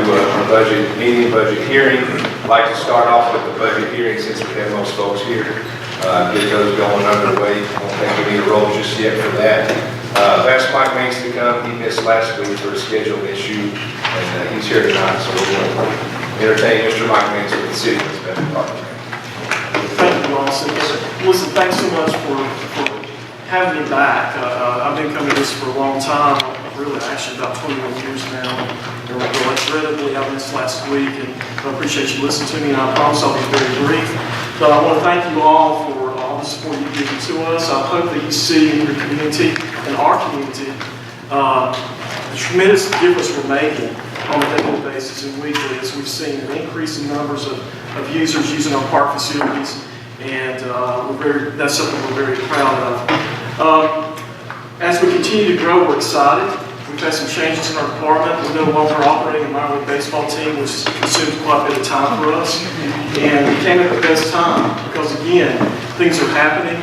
a budget meeting, budget hearing. I'd like to start off with the budget hearing since we have most folks here. Get those going underway. I don't think we need a roll just yet for that. That's Mike Mains to come. He missed last week for a scheduling issue, and he's here tonight, so we're going to entertain Mr. Mike Mains with the city inspection department. Thank you, Lawson. Listen, thanks so much for having me back. I've been coming to this for a long time, really actually about 21 years now. Regrettably, I missed last week, and I appreciate you listening to me, and I promise I'll be very brief. But I want to thank you all for all the support you've given to us. I hope that you see in your community, in our community, the tremendous difference we're making on a daily basis and weekly, as we've seen an increase in numbers of users using our park facilities, and that's something we're very proud of. As we continue to grow, we're excited. We've had some changes in our department. We're no longer operating a minor league baseball team, which has consumed quite a bit of time for us. And we came at the best time because, again, things are happening.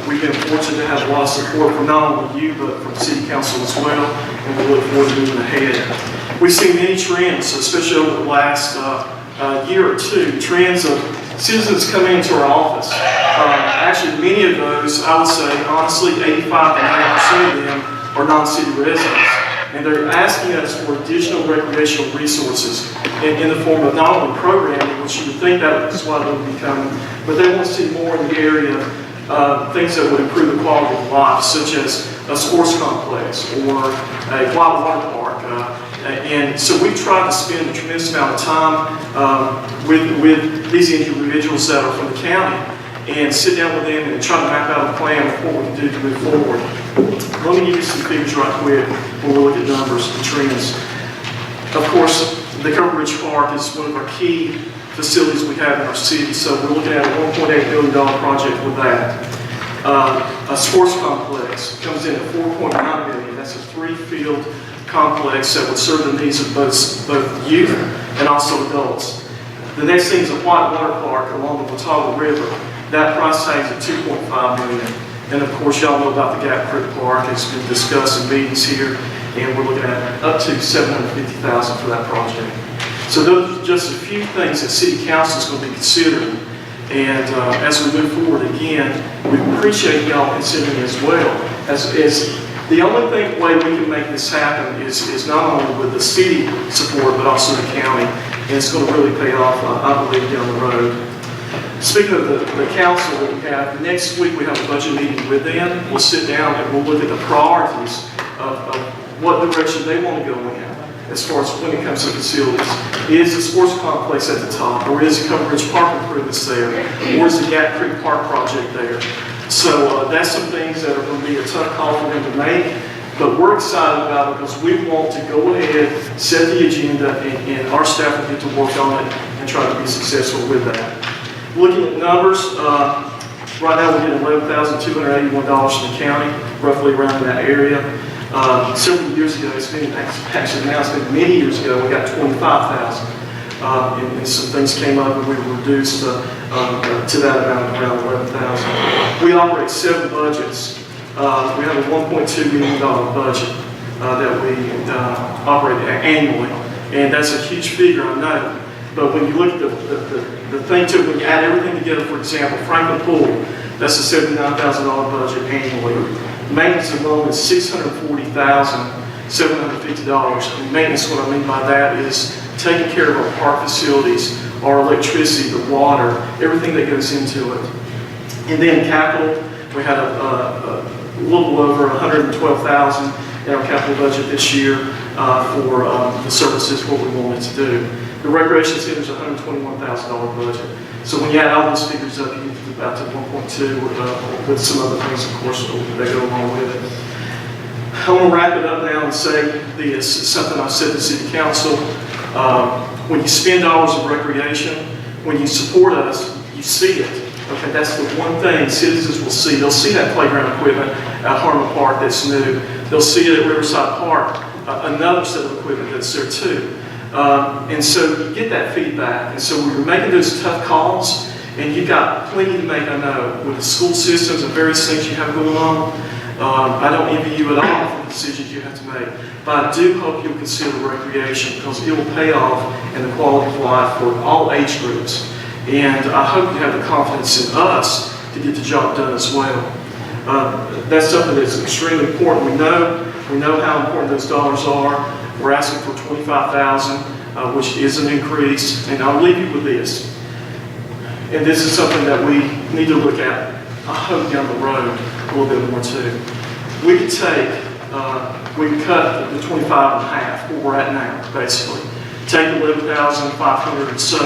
We've been fortunate to have a lot of support from not only you, but from City Council as well, and we look forward to moving ahead. We've seen many trends, especially over the last year or two, trends of citizens coming into our office. Actually, many of those, I would say, honestly, 85 to 90% of them are non-city residents. And they're asking us for additional recreational resources in the form of not only programming, which you would think that is what they would be coming, but they want to see more in the area, things that would improve the quality of life, such as a sports complex or a white water park. And so we've tried to spend a tremendous amount of time with these individuals that are from the county and sit down with them and try to map out a plan of what we can do to move forward. Let me give you some figures right quick when we look at numbers and trends. Of course, the Cover Ridge Park is one of our key facilities we have in our city, so we're looking at a $1.8 billion project with that. A sports complex comes in at $4.9 million. That's a 3-field complex that would serve the needs of both youth and also adults. The next thing is a white water park along the Watauga River. That price tags at $2.5 million. And of course, y'all know about the Gap Creek Park. It's been discussed in meetings here, and we're looking at up to $750,000 for that project. So those are just a few things that City Council is going to be considering. And as we move forward, again, we appreciate y'all considering as well. As the only way we can make this happen is not only with the city support, but also the county. And it's going to really pay off, I believe, down the road. Speaking of the council that we have, next week we have a budget meeting with them. We'll sit down and we'll look at the priorities of what direction they want to go in as far as when it comes to facilities. Is the sports complex at the top, or is the Cover Ridge Park improvements there, or is the Gap Creek Park project there? So that's some things that are going to be a tough call for them to make, but we're excited about it because we want to go ahead, set the agenda, and our staff will get to work on it and try to be successful with that. Looking at numbers, right now we're getting $11,281 from the county, roughly around in that area. Several years ago, actually now it's been many years ago, we got $25,000. And some things came up and we were reduced to that amount, around $11,000. We operate 7 budgets. We have a $1.2 million budget that we operate annually. And that's a huge figure, I know. But when you look at the thing too, when you add everything together, for example, Franklin Pool, that's a $79,000 budget annually. Maintenance alone is $640,750. And maintenance, what I mean by that is taking care of our park facilities, our electricity, the water, everything that goes into it. And then capital, we had a little over $112,000 in our capital budget this year for the services, what we wanted to do. The recreation center is a $121,000 budget. So when you add all those figures up, you get about to 1.2 with some other things, of course, that go along with it. I want to wrap it up now and say this. It's something I've said to City Council. When you spend dollars in recreation, when you support us, you see it. Okay, that's the one thing citizens will see. They'll see that playground equipment at Harmon Park that's new. They'll see it at Riverside Park, another set of equipment that's there too. And so you get that feedback. And so when you're making those tough calls And you've got plenty to make, I know, with the school systems and various things you have going on. I don't envy you at all for the decisions you have to make, but I do hope you'll consider recreation because it will pay off in the quality of life for all age groups. And I hope you have the confidence in us to get the job done as well. That's something that's extremely important. We know how important those dollars are. We're asking for $25,000, which is an increase. And I'll leave you with this. And this is something that we need to look at, I hope, down the road a little bit more too. We could we could cut the 25 in half, where we're at now, basically. Take 11,500 and so,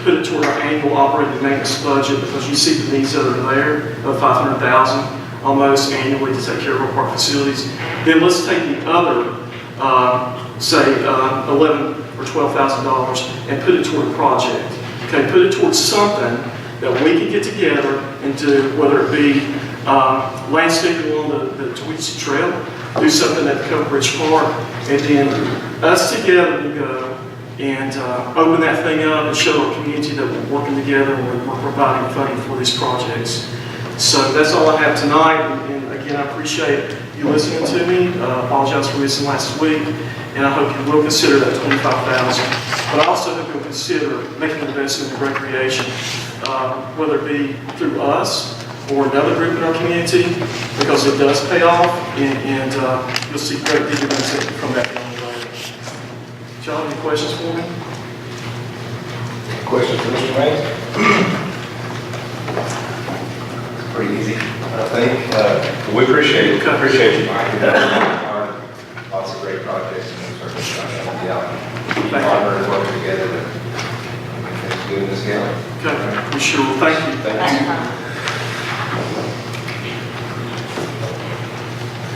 put it toward our annual operating maintenance budget because you see the needs that are there of 500,000 almost annually to take care of our park facilities. Then let's take the other, say, $11,000 or $12,000 and put it toward a project. Okay, put it towards something that we can get together and do, whether it be landscaping along the Tweetsie Trail, do something at Coke Ridge Park, and then us together to go and open that thing up and show our community that we're working together and we're providing funding for these projects. So that's all I have tonight, and again, I appreciate you listening to me. Apologize for missing last week, and I hope you will consider that $25,000. But I also hope you'll consider making an investment in recreation, whether it be through us or another group in our community, because it does pay off, and you'll see great dividends from that down the road. John, any questions for me? Questions for Mr. Mays? Pretty easy, I think. We appreciate it. Appreciate you, Mike. Lots of great projects and we're certainly trying to help you out. Keep partnering and working together to make things good in this county. Okay, we sure will. Thank you. Thank you.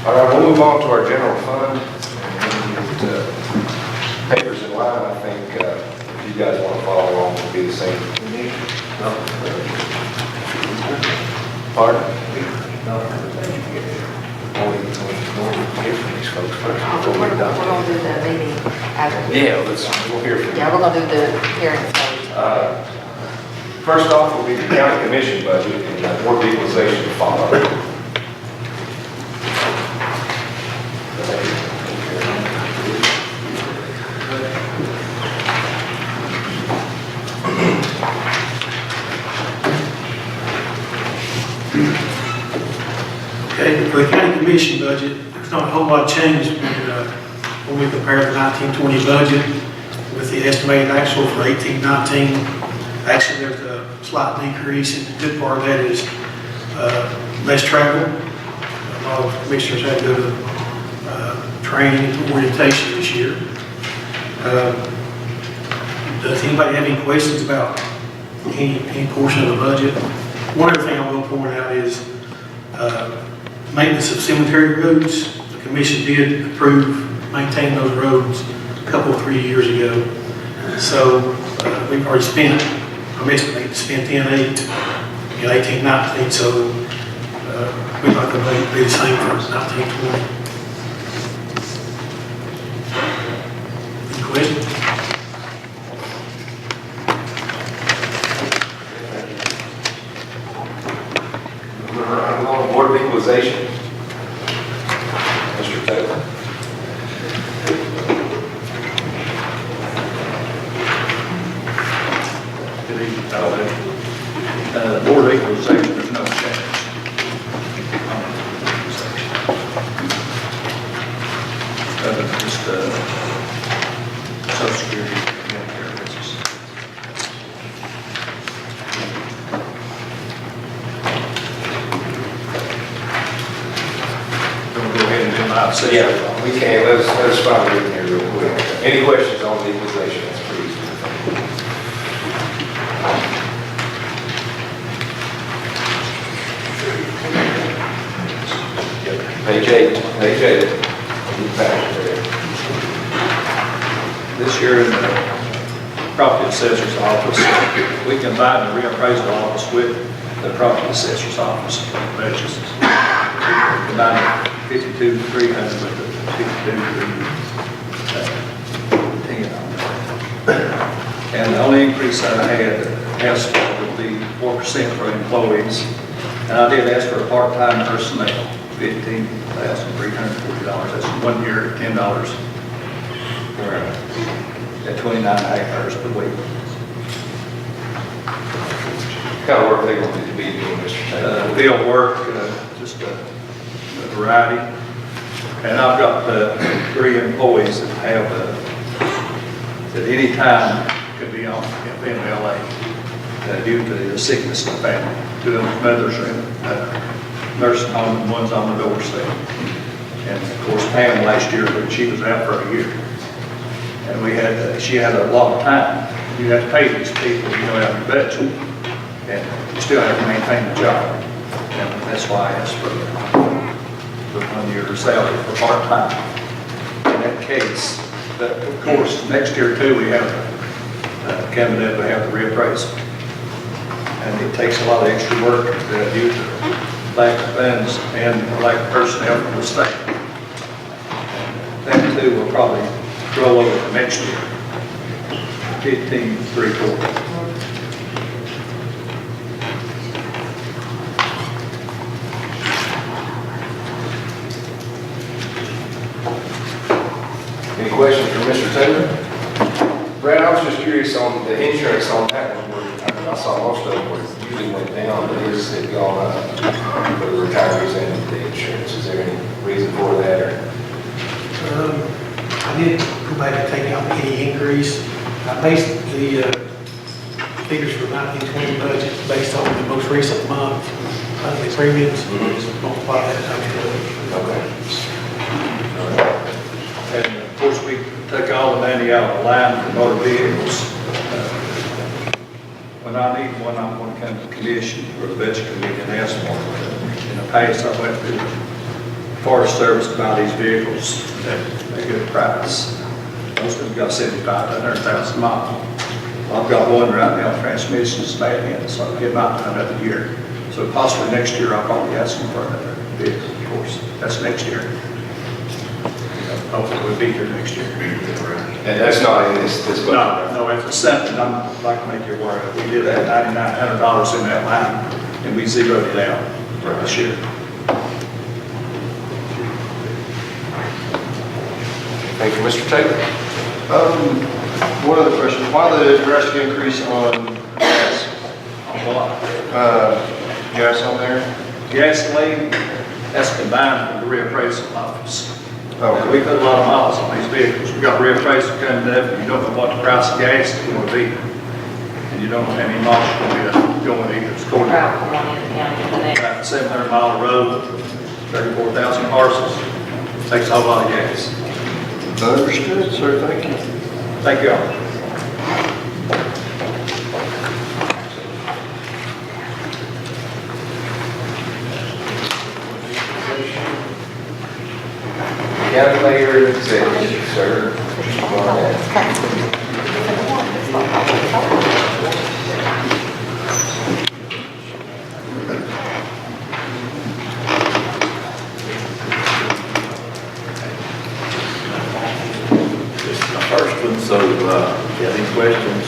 All right, we'll move on to our general fund. And papers in line, I think, if you guys want to follow along, it'll be the same. Pardon? Hear from these folks first before we're We're done. gonna do the meeting after. Yeah, we'll hear from you. Yeah, we're gonna do the hearing first. First off will be the county commission budget and board equalization to follow. Okay, for the county commission budget, there's not a whole lot of change when we compare the 1920 budget with the estimated actual for 1819. Actually, there's a slight decrease, and the good part of that is less travel. A lot of commissioners had to go to training and orientation this year. Does anybody have any questions about any portion of the budget? One other thing I will point out is maintenance of cemetery roads. The commission did approve maintaining those roads a couple, 3 years ago. So we've already spent, I'm estimating to spend 10.8 in 1819. So we'd like to be the same for 1920. Any questions? Board of equalization. Mr. Taylor. Good evening, Board of Equalization, there's no change. Other than just Social Security and Medicare business. Don't go ahead and do my session. Yeah, we can. Let us find it in here real quick. Any questions on the equalization? That's pretty easy. Page 8. Page 8. This year in the property assessor's office, we combined the reappraisal office with the property assessor's office budgets. Combined 52,300 with the 52,310. And the only increase I had asked for would be 4% for employees. And I did ask for a part-time personnel, $15,340. That's 1 year, $10 at 29.5 hours per week. What kind of work they going to be doing, Mr. Taylor? Field work, just a variety. And I've got 3 employees that have, at any time could be on FMLA due to the sickness in the family. 2 of them mothers are in nursing home and one's on the doorstep. And of course Pam last year, she was out for a year. And she had a lot of time. You have to pay these people, you know, out of your budget. And you still have to maintain the job. And that's why I asked for the 1 year salary for part-time. In that case, but of course, next year too, we have, coming up, we have the reappraisal. And it takes a lot of extra work due to lack of funds and lack of personnel from the state. That too will probably roll over to next year. 15,340. Any questions for Mr. Taylor? Brad, I was just curious on the insurance on that one, where I saw most of them were usually went down, but his had gone up for the retirees and the insurance. Is there any reason for that, or? I did go back and take out any increase. I based the figures for 1920 budget based on the most recent month, monthly premiums, just multiply that times 12. Okay. And of course, we took all the money out of the line for motor vehicles. When I need one, I'm going to come to commission for the budget committee and ask for it. In the past, I went to the Forest Service to buy these vehicles at a good price. Most of them got 75 to 100,000 miles. I've got one right now, transmission's bad in, so I'll get mine another year. So possibly next year, I'll probably ask them for another vehicle, of course. That's next year. Hopefully we'll be here next year. And that's not in this budget? No, it's something I'd like to make you aware of. We did have $9,900 in that line, and we zeroed it out for this year. Thank you, Mr. Taylor. One other question, why the drastic increase on gas? Gas on there? Gasoline, that's combined with the reappraisal office. Okay. We put a lot of miles on these vehicles. We got reappraisal coming up, and you don't know what the price of gas is going to be. And you don't know how many miles you're going to be going either. It's going to Travel on in the county for that. about 700-mile road, 34,000 parcels. Takes a whole lot of gas. Understood, sir, thank you. Thank you all. County Mayor Executive, sir. Go ahead. First one, so, yeah, any questions?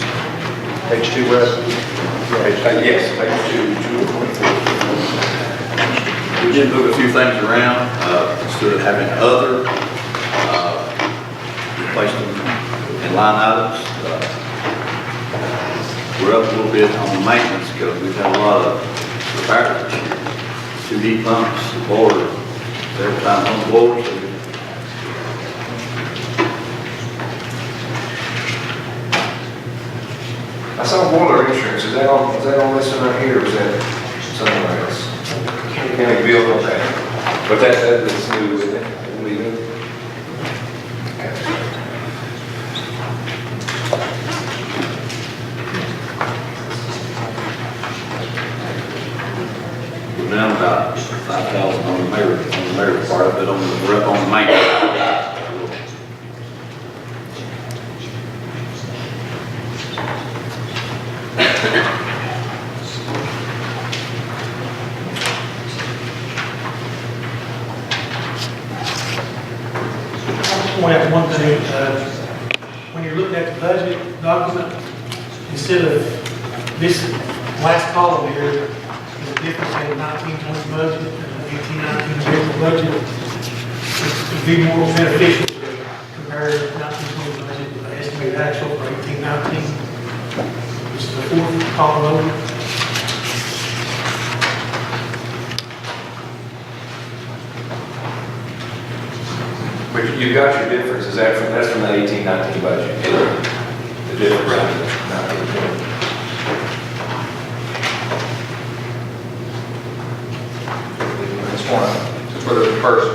Page 2, Wes. Yes, page 2, 2 of 24. We did move a few things around, instead of having other, replaced them in line items. We're up a little bit on the maintenance because we've had a lot of repairs this year. 2 heat pumps, the boiler, every time on the board, so I saw boiler insurance. Is that on this one right here, or is that somewhere else? County bill on that. But that's new, isn't it? We do. we're down about 5,000 on the mayor part of it, we're up on the maintenance. I want to add one thing, when you're looking at the budget document, instead of this last column here is the difference in the 1920 budget and the 1819 original budget. It'd be more beneficial to compare the 1920 budget with the estimated actual for 1819. This is the fourth column over. But you got your difference, is that that's from the 18-19 budget? The difference. Just want to, just for the first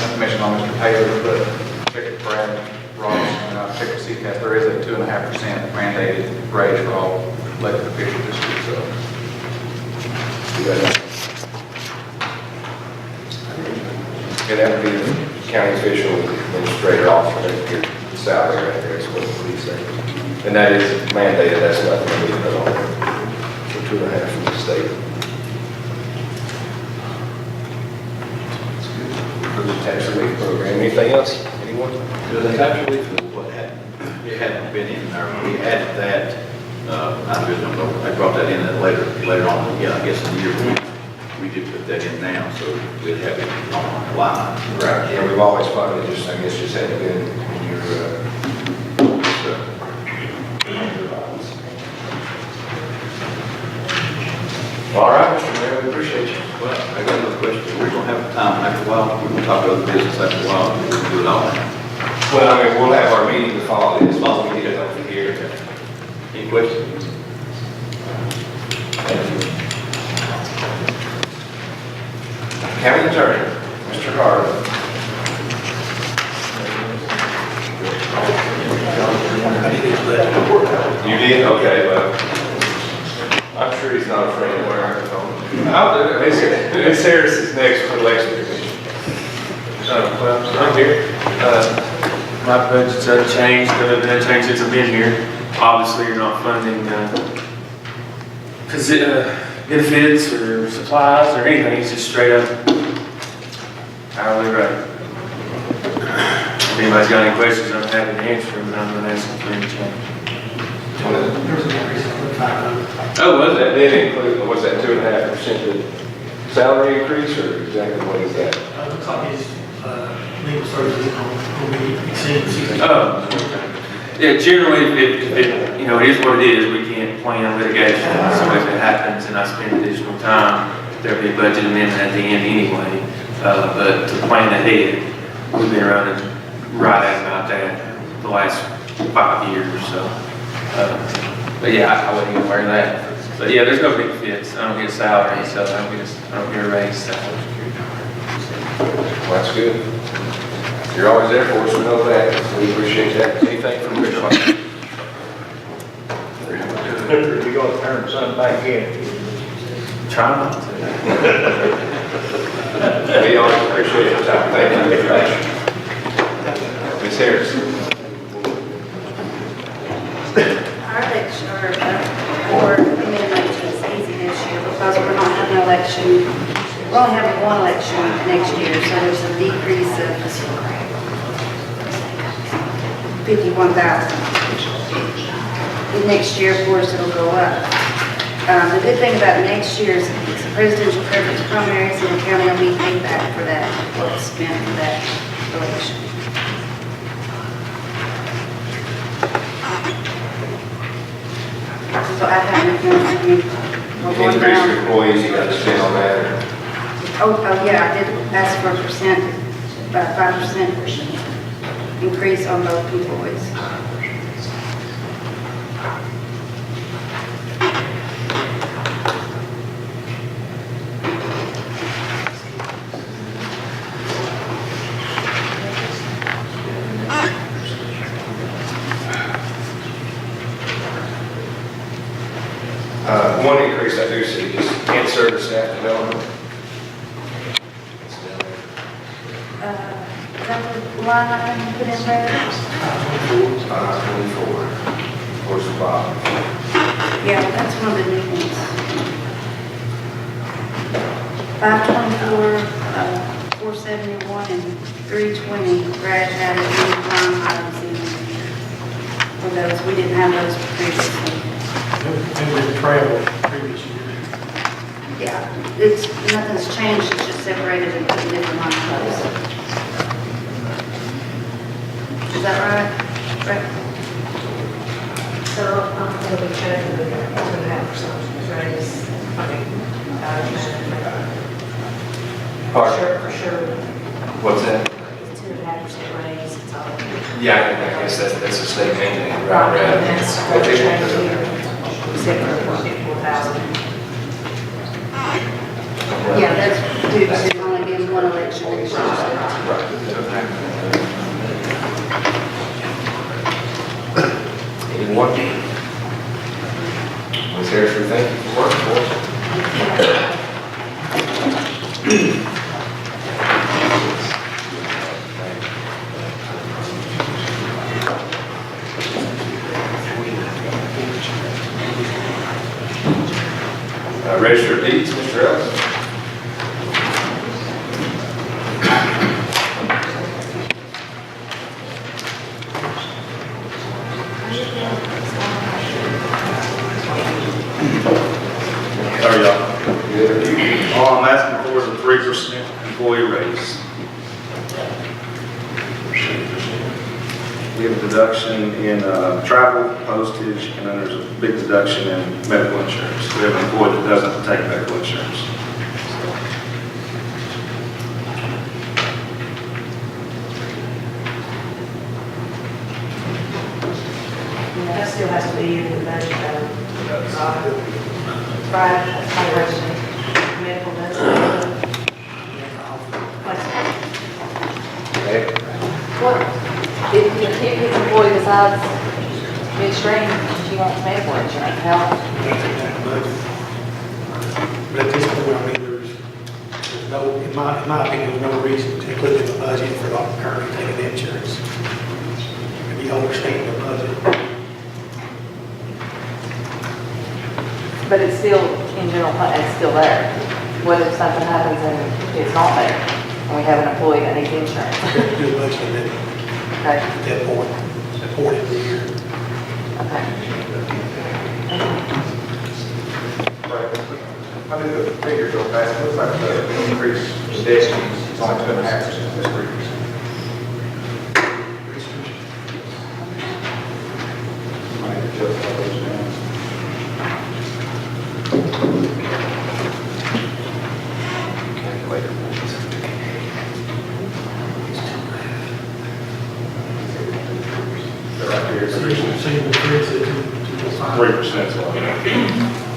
information on Mr. Taylor, but check with Brad Ross, and I'll check with CCAS, there is a 2.5% mandated raise for all elected officials this year, so. Yeah, that would be the county official, administrator, officer, that's your salary right there, is what the police say. And that is mandated, that's nothing to be put on there. So 2.5 from the state. For the tax relief program, anything else? Anyone? The tax relief is what hadn't, it hadn't been in there. We added that, I just don't know, I brought that in later on, yeah, I guess in the year we did put that in now, so we'd have it on the line. Right, yeah, we've always funded it, just, I guess, just hadn't been in your, All right, Mr. Mayor, we appreciate you. Well, I got another question. We're gonna have time after a while, we're gonna talk about the business after a while, we're gonna do it all now. Well, I mean, we'll have our meeting to follow this, while we get it over here. Any questions? Thank you. County Attorney, Mr. Carter. You did? Okay, well, I'm sure he's not afraid to wear a microphone. I'll do it. Ms. Harris is next for election commission. Well, I'm here. My budget's unchanged, other than unchanged since I've been here. Obviously, you're not funding benefits or supplies or anything, it's just straight up hourly rate. If anybody's got any questions, I'm happy to answer them, but I'm not asking for any change. There's an increase of 500. Oh, was that, did include, was that 2.5% the salary increase, or exactly what is that? Looks like his legal services will be exceeding 60. Oh, yeah, generally, you know, it is what it is, we can't plan litigation, so if it happens and I spend additional time, there'll be a budget amendment at the end anyway, but to plan ahead, we've been running right at about that the last 5 years or so. But yeah, I wouldn't even wear that. But yeah, there's no big fits. I don't get a salary, so I don't get a raise. So. Well, that's good. You're always there for us, we know that. We appreciate that. Anything from Mr. White? You're gonna turn something back in. Try not to. We always appreciate your time. Thank you very much. Ms. Harris. Our election, or amendment is easy this year because we're not having an election. We're only having one election next year, so there's a decrease of 51,000. Next year, of course, it'll go up. The good thing about next year is it's a presidential preference primaries, and the county will be paid back for that, what it's spent for that election. So I haven't, we're going Increase down. your employees, you got to spend on that. Oh, yeah, I did ask for a percent, about 5% increase on both employees. One increase I do see is in-service staff development. Is that the line item you put in there? 24. Towards the bottom. Yeah, that's one of the new ones. 524, 471, and 320, Brad had new line items in there. For those, we didn't have those previously. And with travel, Yeah, nothing's changed, it's just separated into different line items. Is that right? Right. So, it'll be changed to the 2.5% raise. Pardon? For sure. What's that? 2.5% raise, it's all. Yeah, I guess that's a state mandate, Right, right? and that's what we're trying to do, except for 4,000. Yeah, that's due to only being one election next year. Anyone? Ms. Harrison, thank you for working for us. Register of deeds, Mr. Ellis. How are y'all? All I'm asking for is a 3% employee raise. We have a deduction in travel, postage, and then there's a big deduction in medical insurance. We have an employee that doesn't take medical insurance. That still has to be in the budget, Right, that's my question. Medical, that's. What, if his employee decides midstream, she wants medical insurance, how? But at this point, I mean, there's no, in my opinion, there's no reason to include in the budget for not currently taking insurance. If you understand the budget. But it's still, in general fund, it's still there. What if something happens and it's not there, and we have an employee that needs insurance? Do the budget at Okay, that point of the year. okay. I mean, the figures go fast, it looks like the increase in destinies is only 2.5% this week. Might adjust all those down. Calculator. They're right here. So you're saying the increase is 2.5. 3% is all.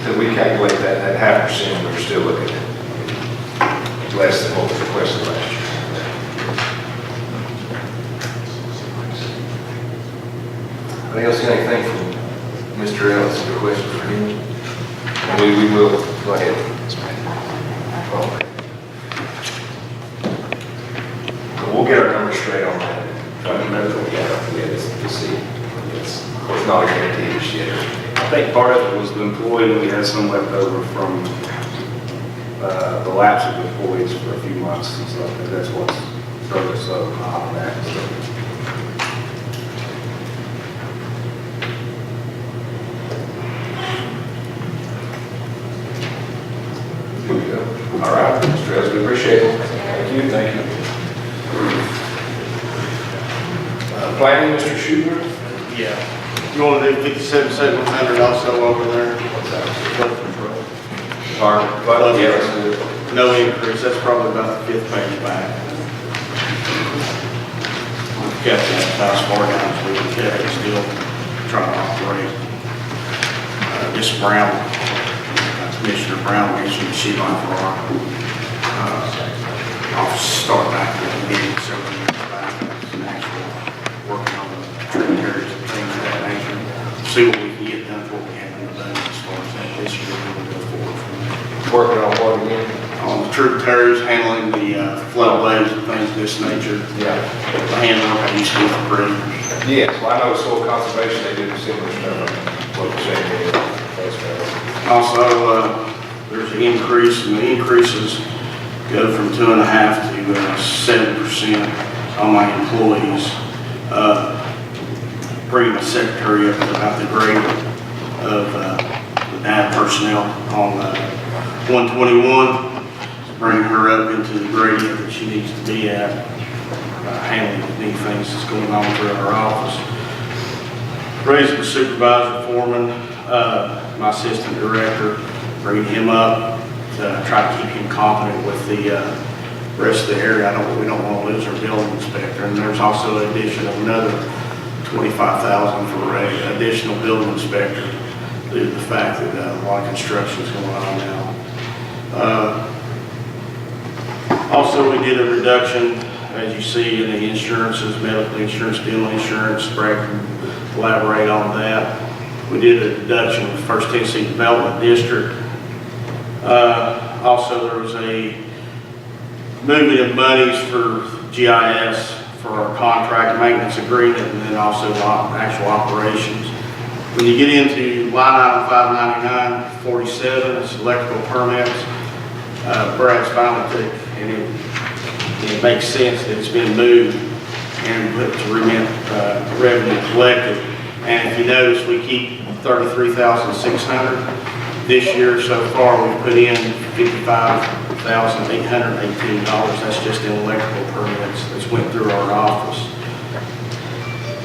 So we calculate that at 0.5%, we're still looking at less than what was requested last year. Anybody else got anything from Mr. Ellis, a question for him? We will, go ahead. We'll get our numbers straight on that. Try to remember, to see. It's not a guarantee just yet. I think part of it was the employee, and we had some left over from the lapse of employees for a few months and stuff. And that's what's drove us up on that. So, Good to go. All right, Mr. Ellis, we appreciate it. Thank you. Thank you. Planning, Mr. Schubert? Yeah. You want to do 57,700 also over there? What's that? Flood control. Pardon? Flood Yeah, let's control. do it. No increase, that's probably about the 5th page back. We've kept that house far down, so we can keep it still trying to operate. This Brown, Commissioner Brown mentioned she might for our office start back with the meeting several years back, and actually working on the tributaries and things of that nature. See what we can get done for what we haven't done as far as that this year, we'll go forward from there. Working on what again? On the tributaries, handling the floodways and things of this nature. Yeah. The handwork I used to do for Bridge. Yes, well, I know soil conservation, they do similar stuff. what we're saying here. That's fair. Also, there's an increase, and the increases go from 2.5% to 7% on my employees. Bringing my secretary up to about the grade of the data personnel on 121, bringing her up into the grade that she needs to be at, handling many things that's going on through our office. Raising the supervisor foreman, my assistant director, bringing him up to try to keep him competent with the rest of the area. We don't want to lose our building inspector. And there's also an addition of another $25,000 for an additional building inspector due to the fact that a lot of construction is going on now. Also, we did a reduction, as you see, in the insurances, medical insurance, dental insurance. Brad can elaborate on that. We did a reduction with First Tennessee Development District. Also, there was a movement of monies for GIS for our contract maintenance agreement, and then also the actual operations. When you get into line item 599.47, it's electrical permits. Brad's finally took, and it makes sense that it's been moved and put to remit revenue collected. And if you notice, we keep $33,600. This year so far, we've put in $55,818. That's just in electrical permits that's went through our office.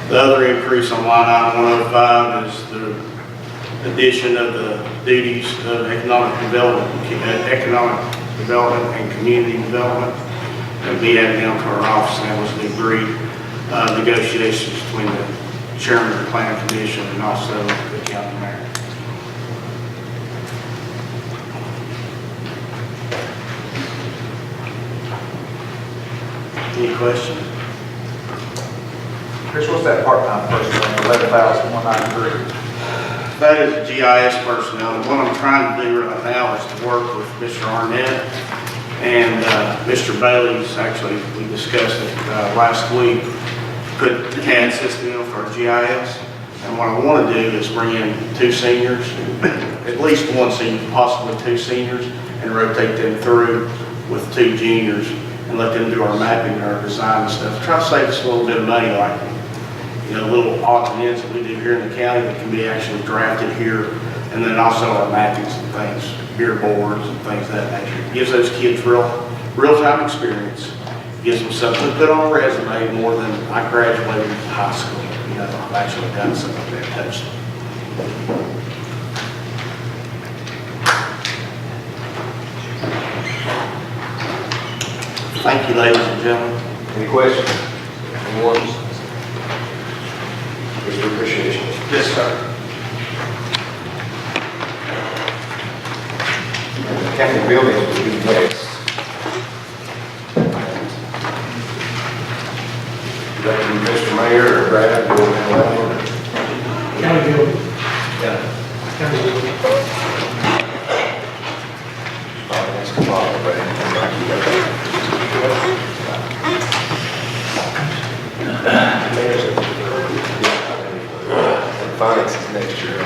The other increase on line item 105 is the addition of the duties of economic development and community development. That'll be added down to our office, and that was the agreed negotiations between the chairman of the planning commission and also the county mayor. Any questions? Chris, what's that part-time person, 11,193? That is a GIS personnel, and what I'm trying to do right now is to work with Mr. Arnett and Mr. Bailey's. Actually, we discussed it last week, put the CAD system in for our GIS, and what I want to do is bring in 2 seniors, at least 1 senior, possibly 2 seniors, and rotate them through with 2 juniors, and let them do our mapping and our design and stuff. Try to save us a little bit of money, like, you know, little odds and ends that we do here in the county that can be actually drafted here, and then also our mappings and things, beer boards and things of that nature. It gives those kids real-time experience. Gives them something to put on a resume more than I graduated high school. You know, I've actually done something that touched them. Thank you, ladies and gentlemen. Any questions? Anyone? Mr. Appreciation. Yes, sir. County buildings will be next. That can be Mr. Mayor or Brad, go ahead. County building. Yeah. County building. That's the problem, Brad. Finances next year.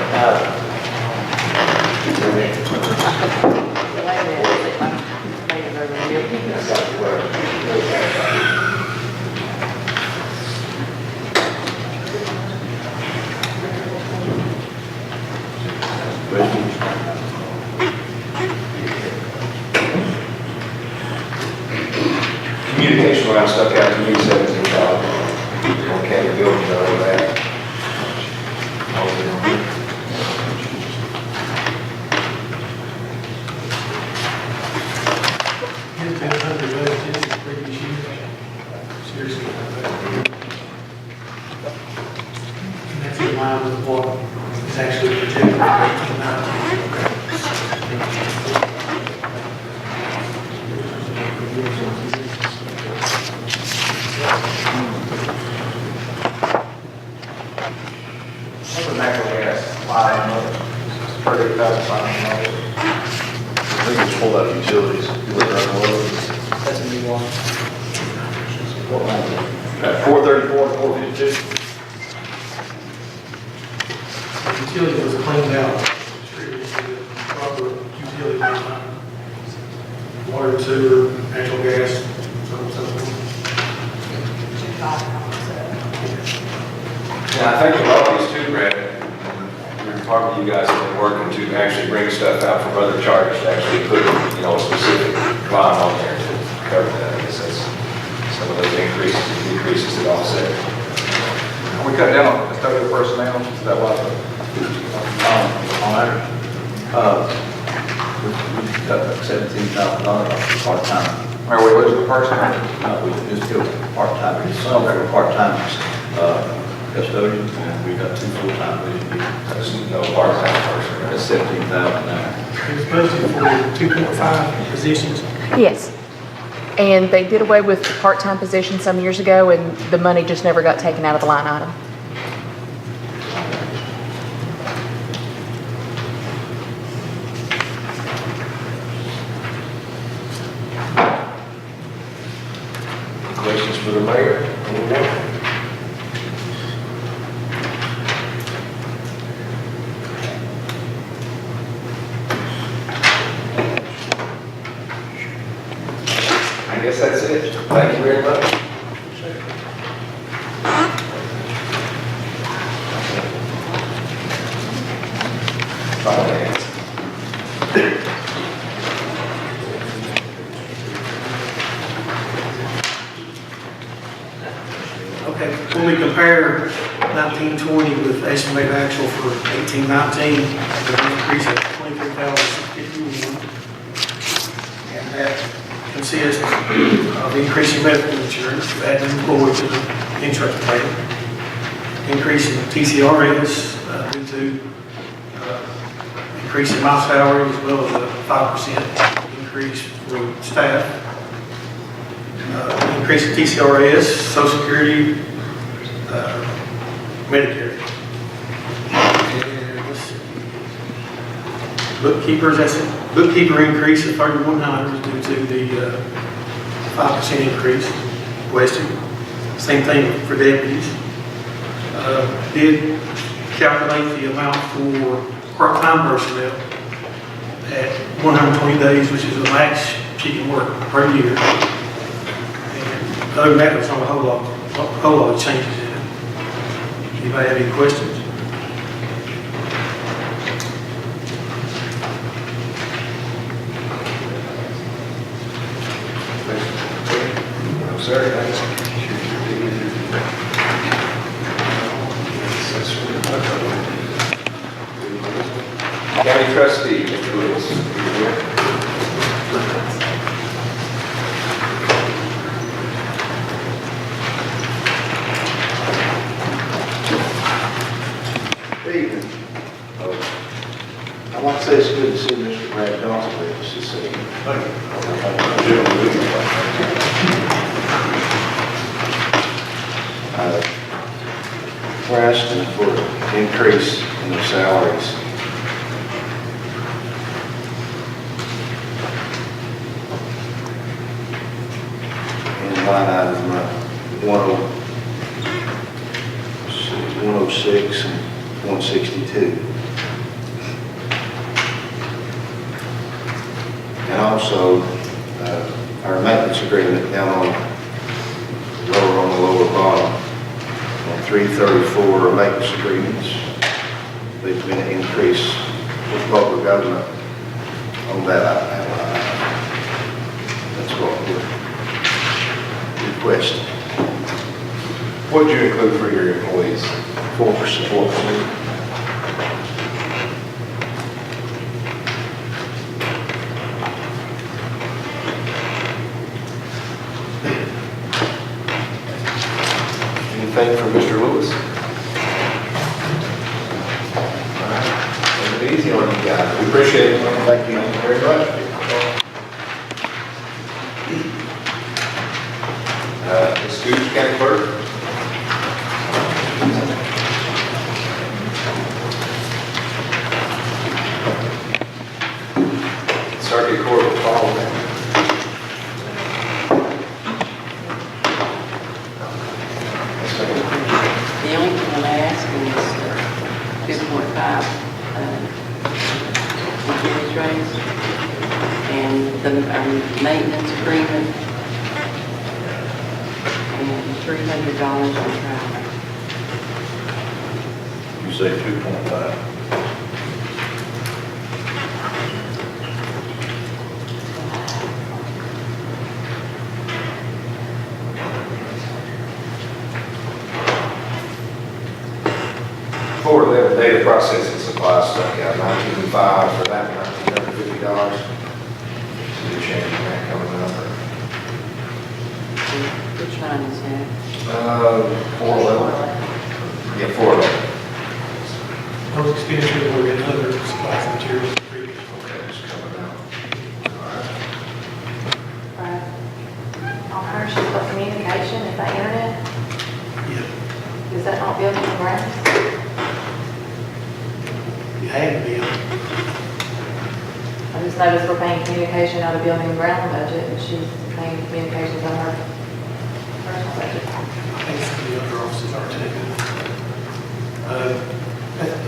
Communication line stuck out to me, 17,000. On county buildings, all of that. It's been under budget since the previous year. Seriously. And that's in line with what is actually projected for 1819. What's the natural gas line, $38,500? I think it's pulled out of utilities. That's a new one. 434 and 452. facility was cleaned out, distributed to the proper utility line. Water, sewer, natural gas, so on and so forth. Yeah, I think a lot of these too, Brad, we're talking, you guys have been working to actually bring stuff out from other charters to actually put, you know, a specific line on there to cover that. I guess that's some of those increases and decreases that offset. We cut down on custodial personnel, is that what? We got $17,000 off part-time. Are we losing the person? We just do part-time, some that were part-timers, custodians, and we got 2 full-time positions. That's no part-time person. That's 17,000 there. It was budgeted for 2.5 positions. Yes. And they did away with the part-time position some years ago, and the money just never got taken out of the line item. Questions for the mayor? Anyone? I guess that's it. Thank you very much. Finance. Okay, when we compare 1920 with estimated actual for 1819, there's an increase of 23,651. And that consists of increasing medical insurance, adding employees to the insurance plan, increasing TCRS due to increasing my salary as well as a 5% increase for staff. Increase in TCRS, Social Security, Medicare. And let's see. Bookkeepers, that's a bookkeeper increase of 3,100 due to the 5% increase requested. Same thing for deputies. Did calculate the amount for part-time personnel at 120 days, which is the max she can work per year. Other than that, there's not a whole lot of changes in it. Anybody have any questions? No, sir, thanks. County trustee, Mr. Lewis. Evening. I'd like to say it's good to see Mr. Brad Johnson with us this evening. We're asking for an increase in the salaries. In line item 106 and 162. And also, our maintenance agreement down on the lower bottom, on 334 maintenance agreements, there's been an increase with local government on that line. That's what we're requesting. What did you include for your employees? 4%. Anything from Mr. Lewis? All right. Take it easy on you guys. We appreciate it. Thank you very much. Ms. Scoots, County Clerk. Circuit Court will follow that. The only thing I'm asking is 2.5 And the maintenance agreement, and $300 on travel. You say 2.5. For the data processing supplies, so I got 19.5 for that, $1,950. So you're changing that coming up. Which one is that? 411. Yeah, 411. Those expenditures were in other supplies and materials previous. Okay, it's coming out. All right. Right. On her, she's got communication, is that internet? Yeah, Is that not building and grounds? it had to be. I just noticed we're paying communication out of building and ground budget, and she's paying communications on her personal budget. I think some of the other offices are taking.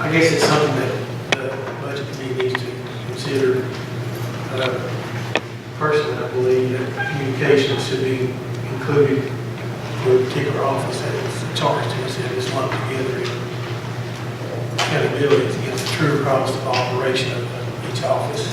I guess it's something that the budget committee needs to consider. Personally, I believe that communications should be included for a particular office that is charged to us and is lumped together in accountability to get the true cost of operation of each office.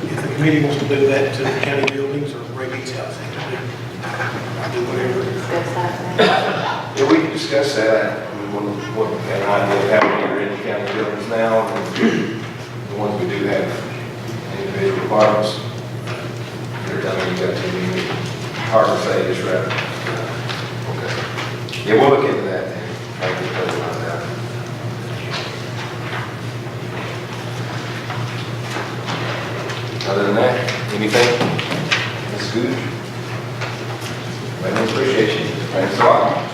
If the committee wants to do that to the county buildings or break each house into do whatever. Discuss that now. Yeah, we can discuss that. I mean, what an idea of how many are in the county buildings now, and the ones we do have individual departments. Every time you got too many, hard to say just right. Okay. Yeah, we'll look into that and try to get those lined out. Other than that, anything? That's good. I appreciate you. Thanks a lot.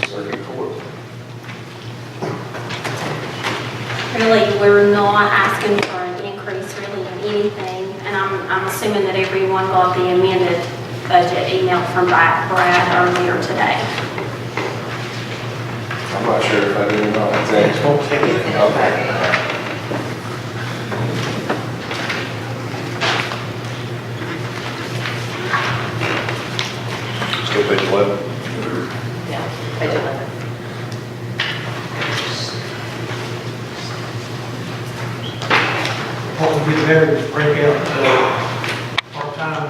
Circuit Court. Really, we're not asking for an increase really in anything, and I'm assuming that everyone got the amended budget email from Brad earlier today. I'm not sure if I did or not. Thanks. Won't take it. Okay. Still page 11. Yeah, page 11. What we did there is break out part-time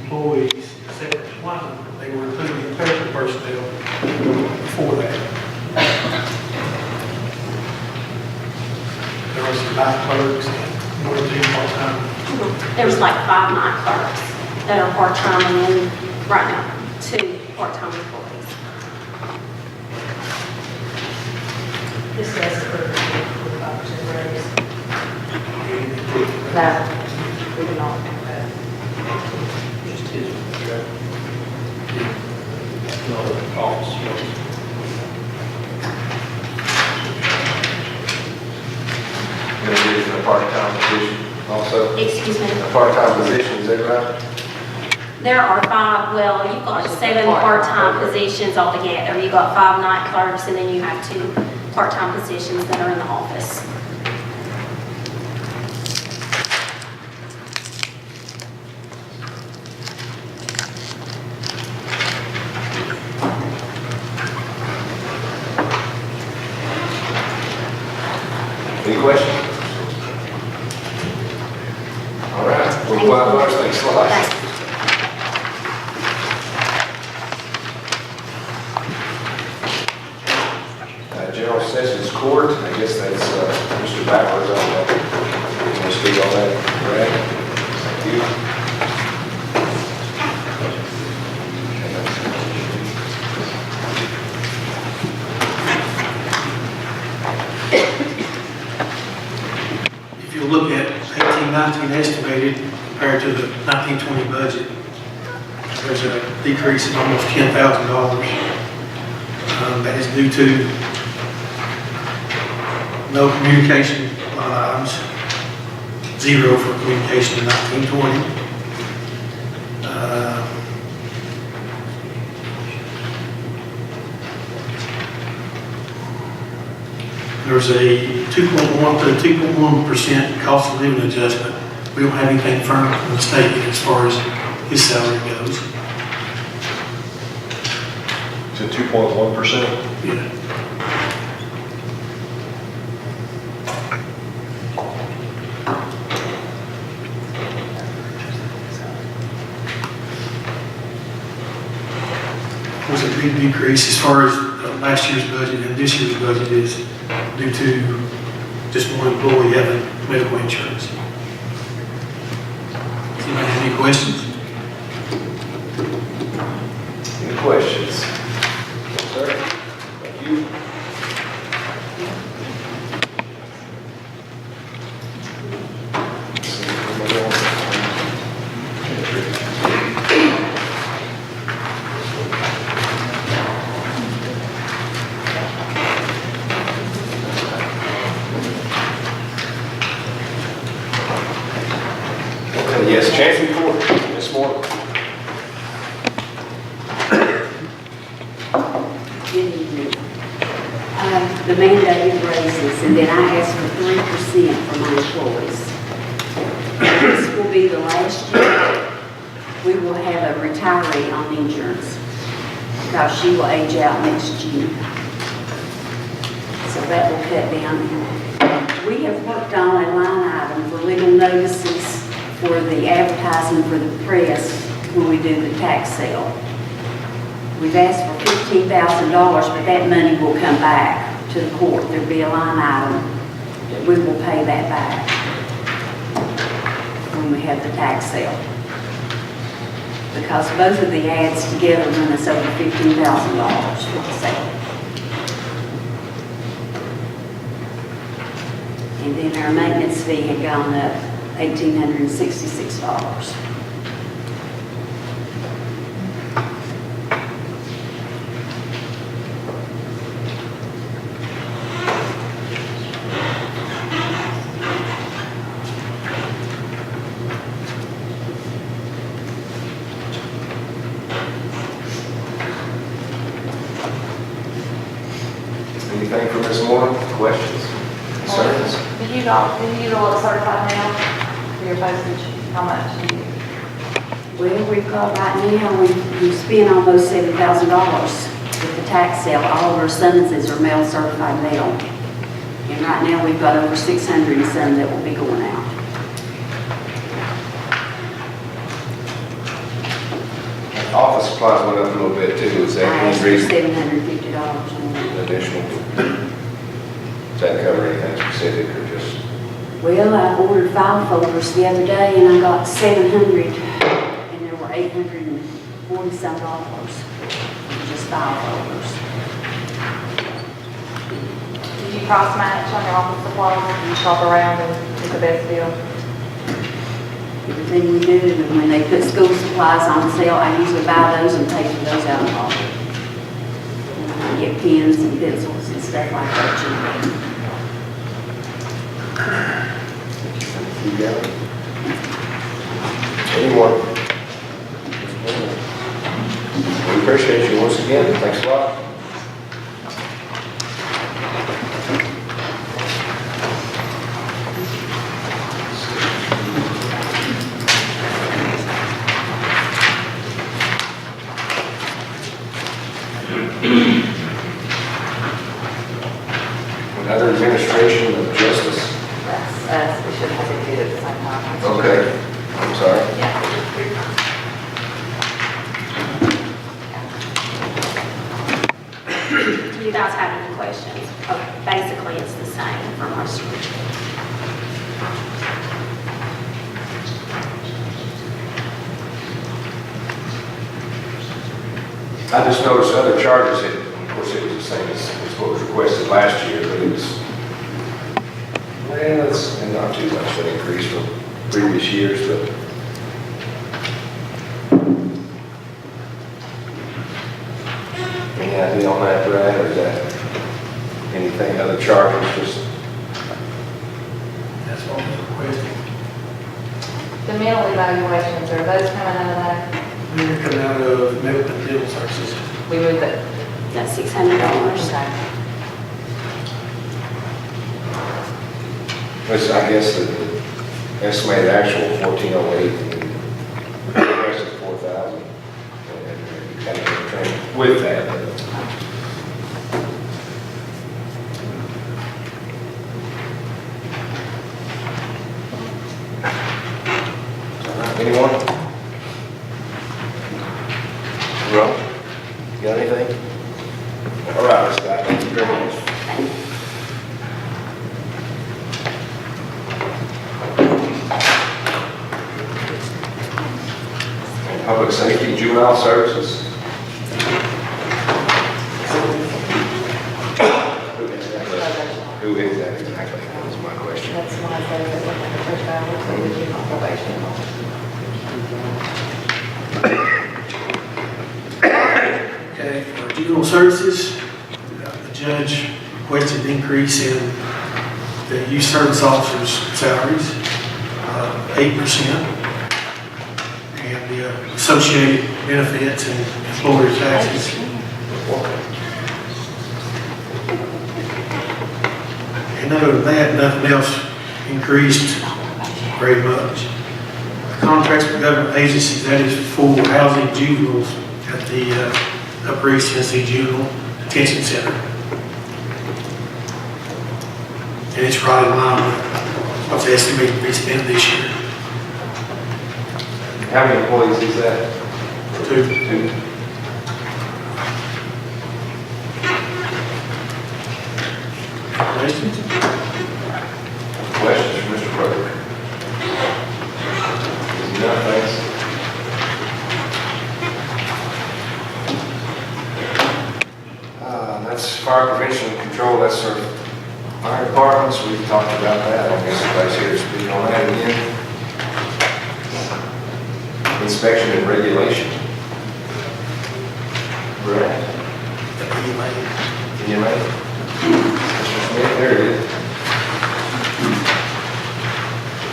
employees, separate line. They were included in clerical personnel before that. There were some night clerks and one or two part-time. There's like 5 night clerks that are part-time, and then right now, 2 part-time employees. This is for the 5% raise. No, we do not. Just his, Gonna be in a part-time position also. Excuse me. A part-time position, is that right? There are 5, well, you've got 7 part-time positions altogether. You've got 5 night clerks, and then you have 2 part-time positions that are in the office. Any questions? All right, we'll go out first. Thanks a lot. Thanks. General Sessions Court, I guess that's Mr. Bowers on that. You want to speak on that, Brad? Thank you. if you look at 18-19 estimated compared to the 19-20 budget, there's a decrease of almost $10,000. That is due to no communication line items, zero for communication in 1920. There's a 2.1 to 2.1% cost of living adjustment. We don't have anything firm from the state as far as his salary goes. To 2.1%? Yeah. Was a big decrease as far as last year's budget and this year's budget is due to just one employee having medical insurance. Does anybody have any questions? Any questions? Sir? Thank you. Yes, Chancery Court, Ms. Moore. Good evening. The mandated raises, and then I asked for 3% for my employees. This will be the last year we will have a retiree on insurance because she will age out next June. So that will cut down. We have worked on a line item for legal notices for the advertising for the press when we do the tax sale. We've asked for $15,000, but that money will come back to the court. There'll be a line item that we will pay that back when we have the tax sale. Because both of the ads together run us over $15,000 for the sale. And then our maintenance fee had gone up $1,866. Anything for Ms. Moore? Questions? Concerns? Do you all certified now for your postage? How much do you? Well, we've got right now, we've spent almost $7,000 with the tax sale. All of our summonses are mail certified mail. And right now, we've got over 600 and some that will be going out. Office supplies went up a little bit too, is I that asked any for reason? $750 more. Additional? Does that cover anything specific or just? Well, I ordered file folders the other day and I got 700 and there were $840 some for just file folders. Did you cross match on your office supplies? Do you shop around and get the best deal? Everything we do, and when they put school supplies on sale, I usually buy those and pay for those out of pocket. And I get pens and pencils and stuff like that cheap. You got it? Anyone? We appreciate you once again. Thanks a lot. Another administration of justice. That's us. We should have it at the same time. Okay, I'm sorry. Yeah. Do you guys have any questions? Oh, basically, it's the same for most of you. I just noticed other charges, of course, it was the same as what was requested last year, but it was, well, it's not too much of an increase from previous years, but any idea on that, Brad, or is anything, other charges, just, That's what we're requesting. The mental evaluations, are those coming out of that? They're coming out of mental services. We moved it. That's $600. Okay. which I guess the estimated actual 1408, and the rest is 4,000. And kind of train with that. Anyone? Rob, you got anything? All right, Scott, thank you very much. Public safety, juvenile services. Who is that exactly? That was my question. That's why I said that we're going to push back with the juvenile probation. Okay, for juvenile services, the judge requested an increase in the youth service officers' salaries, 8%, and the associated benefits and employer taxes. And other than that, nothing else increased very much. Contracts with government agencies, that is for housing juveniles at the Upper East Tennessee Juvenile Detention Center. And it's right in line with what's estimated to be spent this year. How many employees is that? 2. Questions? Questions for Mr. Brother? No, thanks. That's fire prevention and control, that's our fire departments, we've talked about that, I guess everybody's here to speak on that again. Inspection and regulation. Brett? EMA. Mr. Smith, there it is.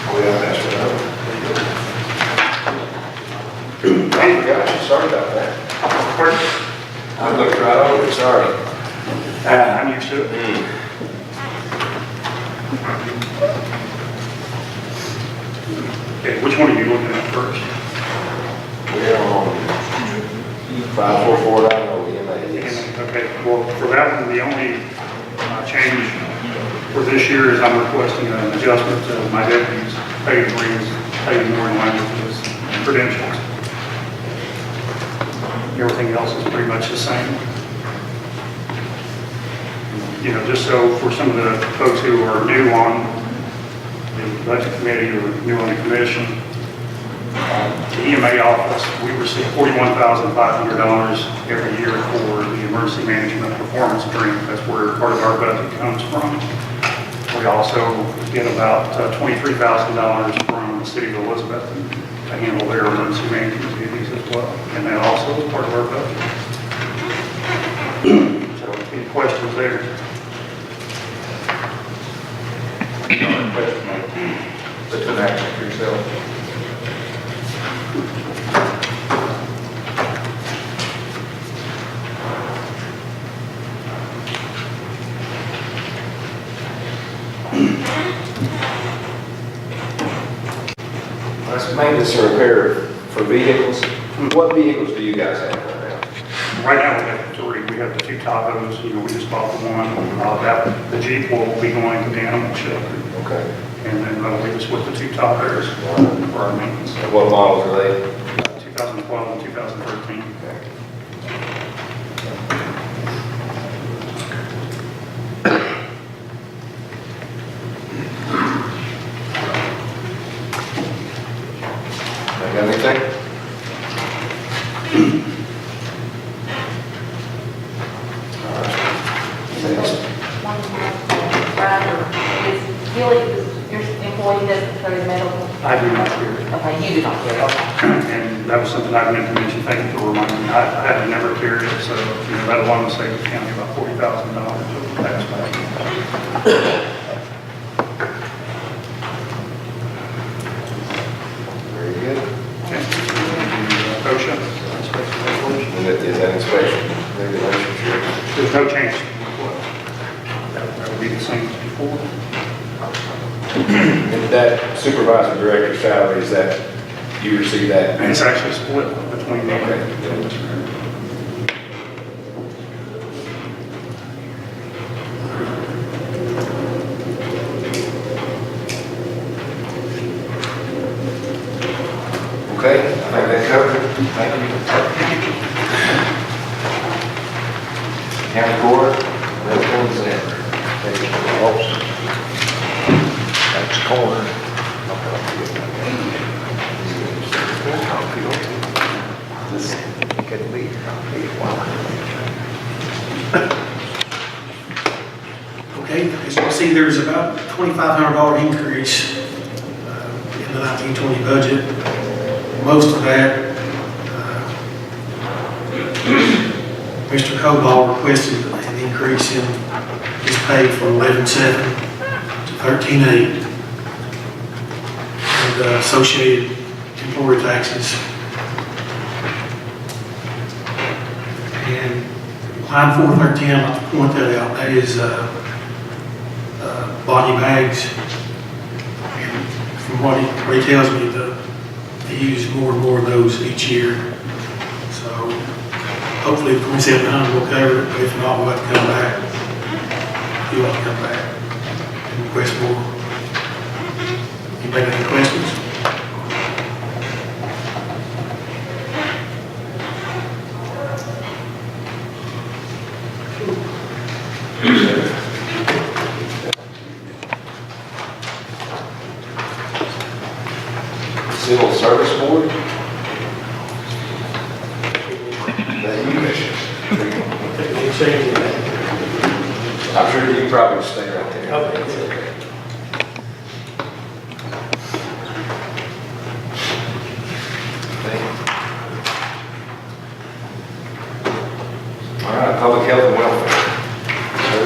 Oh, yeah, that's what I forgot you, sorry about that. I looked right over it, sorry. I'm used to it. Okay, which one are you looking at first? We're on 544, EMA. Okay, well, for that one, the only change for this year is I'm requesting an adjustment to my deputies' pay agreements, pay more in line with his credentials. Everything else is pretty much the same. You know, just so for some of the folks who are new on the budget committee or new on the commission, the EMA office, we receive $41,500 every year for the emergency management performance grant. That's where part of our budget comes from. We also get about $23,000 from the city of Elizabeth to handle their emergency management duties as well. And that also is part of our budget. So any questions there? Put an action for yourself. That's maintenance and repair for vehicles. What vehicles do you guys have right now? Right now, we have 3. We have the 2 Tahoes, you know, we just bought the one. The Jeep will be going to the animal shelter. Okay. And then we just with the 2 Tahoes for our maintenance. And what models are they? 2012 and 2013. Okay. Got anything? Billy, your employee doesn't carry medical? I do not care. Okay, you do not carry, okay. And that was something I meant to mention, thank you for reminding me. I had never carried it, so, you know, that alone saved the county about $40,000 over the past 5 years. Very good. OSHA, And is that inspection regulation, sure? there's no change. That would be the same as before. And that supervisor director salary, is that, you receive that? And it's actually split between them. Okay, I think that covers it. Thank you. County Court, Red County Center. Thank you, Mr. Olson. That's corner. This could be, Okay, as you can see, there's about $2,500 increase in the 1920 budget. Most of that, Mr. Cobal requested an increase in his pay from 11.7 to 13.8, and associated employee taxes. And line 413, I'd like to point that out, that is body bags. And from what he tells me, they use more and more of those each year. So hopefully the 2,700 will cover it, but if not, we'll have to come back. You'll have to come back and request more. Anybody got any questions? Civil Service Board? That commission. I'm sure you can probably stay right there. All right, Public Health and Welfare. Sir?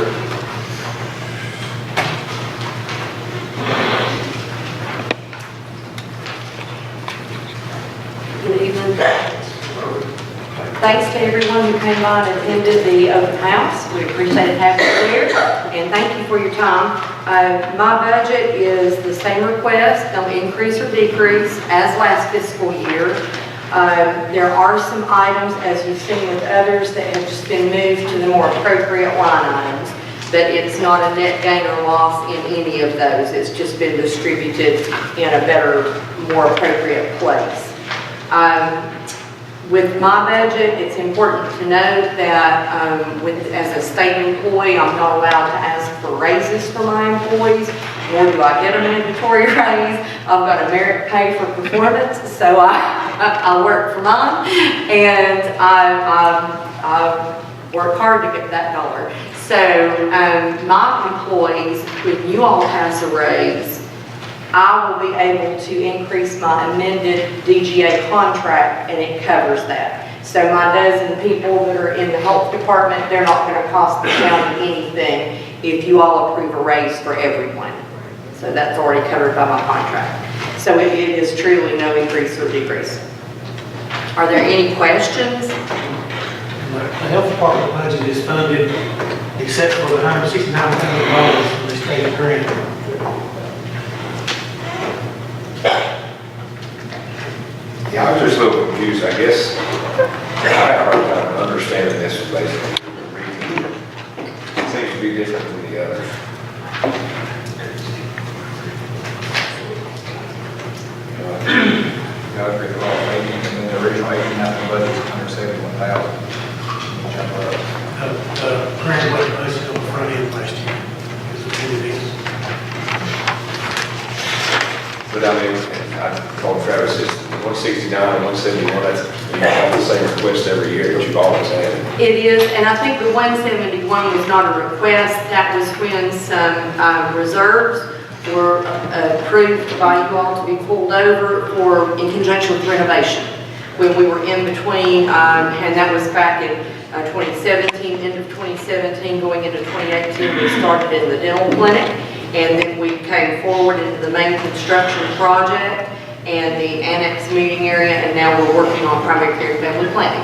Good evening. Thanks to everyone who came by and attended the open house. We appreciate having you here, and thank you for your time. My budget is the same request, no increase or decrease as last fiscal year. There are some items, as you've seen with others, that have just been moved to the more appropriate line items, but it's not a net gain or loss in any of those. It's just been distributed in a better, more appropriate place. With my budget, it's important to note that as a state employee, I'm not allowed to ask for raises for my employees, nor do I get a mandatory raise. I've got a merit pay for performance, so I work for mine, and I work hard to get that dollar. So my employees, when you all pass a raise, I will be able to increase my amended DGA contract, and it covers that. So my dozen people that are in the health department, they're not going to cost the county anything if you all approve a raise for everyone. So that's already covered by my contract. So it is truly no increase or decrease. Are there any questions? The health department budget is funded except for the $169,000 from the state grant. Yeah, I was just a little confused, I guess. I had a hard time understanding this basically. It seems to be different than the others. Got to agree with all 80, and then the original 18 budget was 171,000. Grant wasn't budgeted on the front end last year. Because of it. But I mean, I told Travis, it's 169 and 171, that's, you have the same request every year that you've always had. It is, and I think the 171 was not a request. That was when some reserves were approved by you all to be pulled over in conjunction with renovation. When we were in between, and that was back in 2017, end of 2017, going into 2018, we started in the dental clinic, and then we came forward into the main construction project and the annex meeting area, and now we're working on primary care and family planning.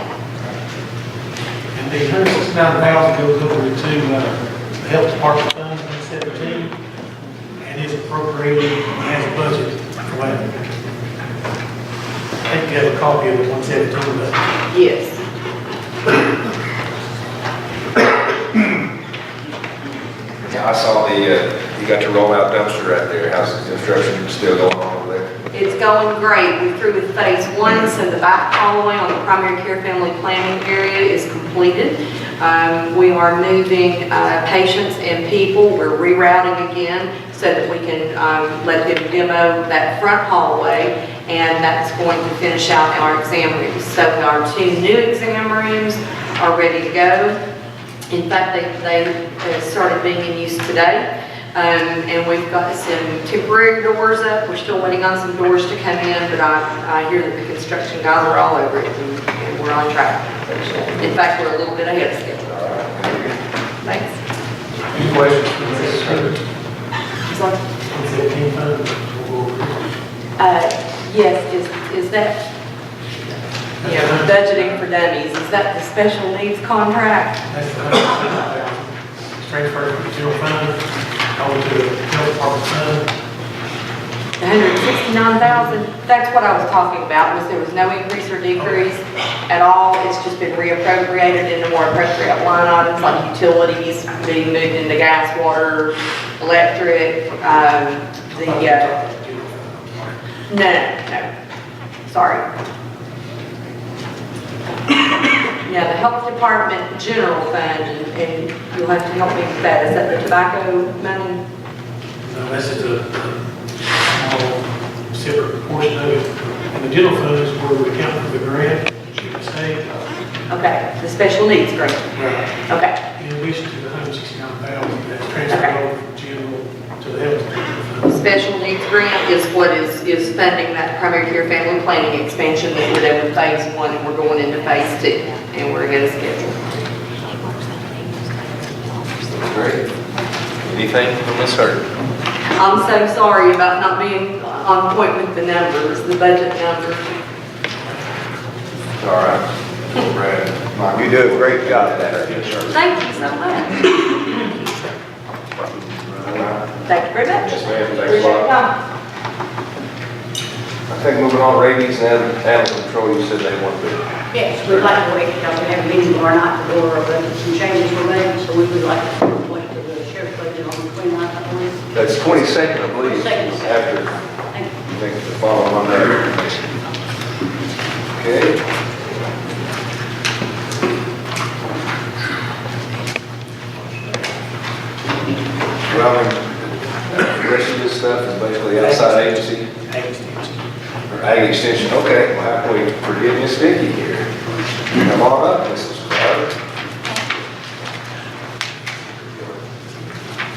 And the 169,000 goes over to the health department fund in 17, and is appropriated as a budget for that. I think you have a copy of the 117 budget. Yes. I saw you got your rollout dumpster right there. How's the construction still going on over there? It's going great. We're through with phase 1, so the back hallway on the primary care family planning area is completed. We are moving patients and people. We're rerouting again so that we can let them demo that front hallway, and that's going to finish out our exam rooms. So our 2 new exam rooms are ready to go. In fact, they started being in use today. And we've got some temporary doors up. We're still waiting on some doors to come in, but I hear that the construction guys are all over it, and we're on track. In fact, we're a little bit ahead of schedule. Thanks. Any questions for Mrs. Sorry? 117 fund. Yes, is that, budgeting for dummies, is that the special needs contract? That's the 169,000. It's transferred from the general fund over to the health department fund. The 169,000, that's what I was talking about, was there was no increase or decrease at all. It's just been reappropriated into more appropriate line items like utilities being moved into gas, water, electric, no, sorry. Yeah, the health department general fund, and you'll have to help me with that. Is that the tobacco money? No, that's just a small separate portion of it. And the general fund is where we account for the grant, the state. Okay, the special needs grant. Right. Okay, In addition to the 169,000 that's transferred over from general to the health department fund. special needs grant is what is funding that primary care family planning expansion that we're doing with phase 1, and we're going into phase 2, and we're ahead of schedule. Great. Anything from Ms. Hurd? I'm so sorry about not being on point with the numbers, the budget numbers. All right. Brad, You do a great job at that. Thank you so much. Thank you very much. Yes, ma'am. Thanks a Appreciate lot. your time. I think moving on, rabies and animal control, you said they want to. Yes, we'd like to wait, because we have a meeting tomorrow night to go over some changes we're making, so we would like to wait till the sheriff's budget on the 29th, I believe. That's 22nd, I believe, 22nd. after, I think the following Monday. Okay. Well, the rest of this stuff is basically outside agency, Ag extension. or ag extension. Okay, well, how can we forget Miss Vicky here? Come on up, Mrs. Carter.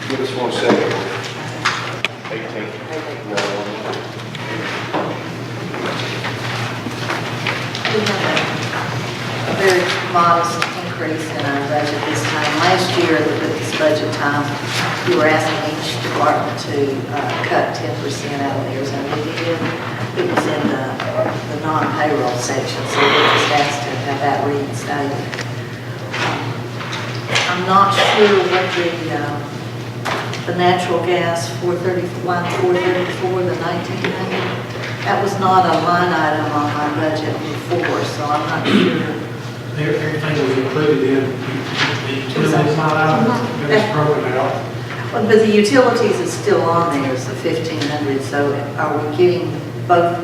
Give us 1 second. 18. No. We have a very modest increase in our budget this time. Last year, at this budget time, we were asking each department to cut 10% out of theirs, and we did. It was in the non-payroll section, so we just asked to have that reinstated. I'm not sure what the natural gas 431, 434, the 1900, that was not a line item on my budget before, so I'm not sure. Everything was included in the utilities line item, it's broken out. Well, but the utilities is still on there, it's the 1,500, so are we getting both,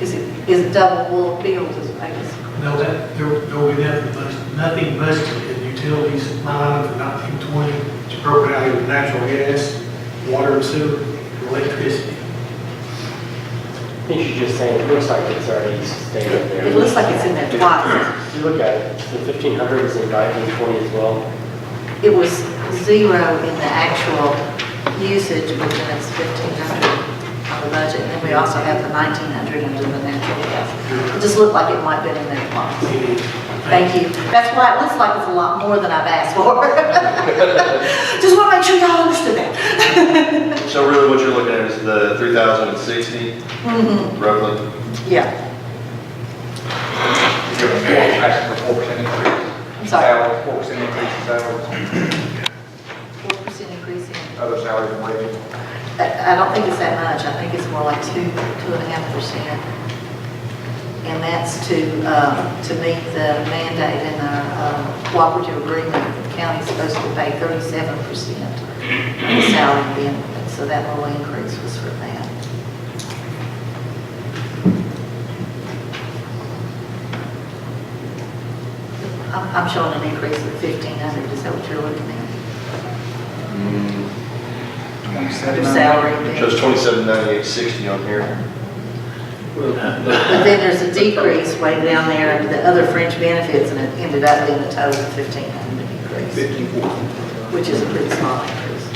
is it double billed, I guess? No, there will be nothing budgeted in utilities line item for 1920, it's broken out in natural gas, water and sewer, and electricity. I think she's just saying, it looks like it's already staying up there. It looks like it's in there twice. If you look at it, the 1,500 is in 1920 as well. It was zero in the actual usage, but then it's 1,500 on the budget, and then we also have the 1,900 under the natural gas. It just looked like it might have been in there twice. Thank you. That's why it looks like it's a lot more than I've asked for. Just want to make sure y'all understood that. So really what you're looking at is the 3,060 roughly? Yeah. You're asking for 4% increase. I'm sorry. Salary, 4% increase in salaries, 4% increase in. other salaries and wages. I don't think it's that much. I think it's more like 2.5%. And that's to meet the mandate in our cooperative agreement. The county's supposed to pay 37% of the salary and benefits, so that little increase was for that. I'm showing an increase of 1,500. Is that what you're looking at? Your salary and It shows benefits. 2798.60 on here. But then there's a decrease way down there under the other fringe benefits, and it ended up being a total of 1,500 increase. 54. Which is a pretty small increase.